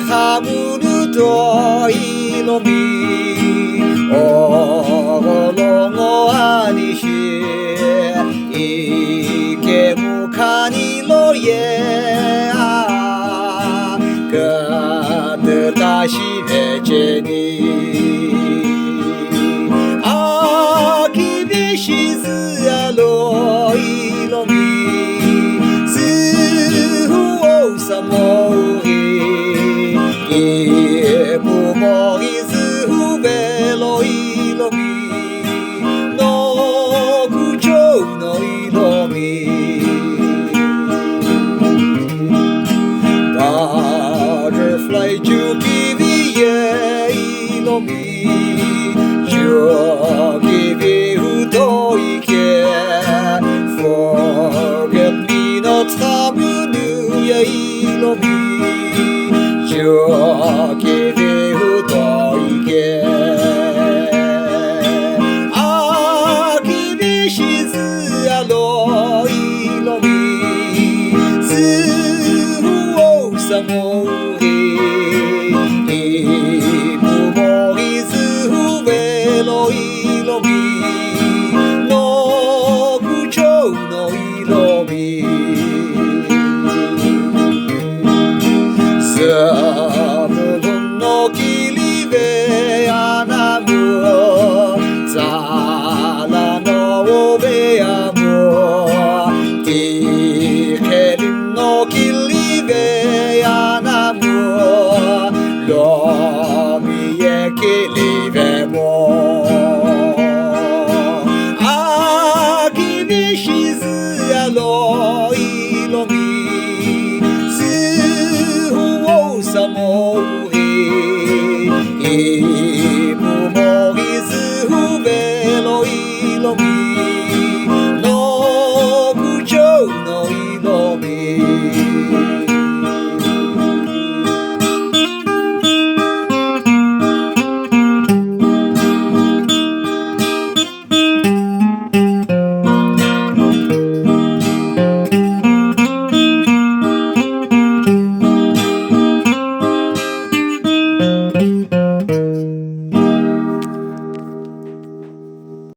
ハムルとイロミおろごあにしいけむかにろえあかてたしめちにあきびしずあろイロミずふおさもいぶもいずふべろいろみのくちょうのいろみバタフライジュキビエいろみジュキビふといけ Forget me not たぶぬやいろみよきびふといけあきびしずあろいろみずふおさもいぶもいずふべろいろみのくちょうのいろみサムルのきりべやなむザラのおべやむティケリンのきりべやなむロミエきりべもあきびしずやろいろみさもいぶもいずふべろいろみ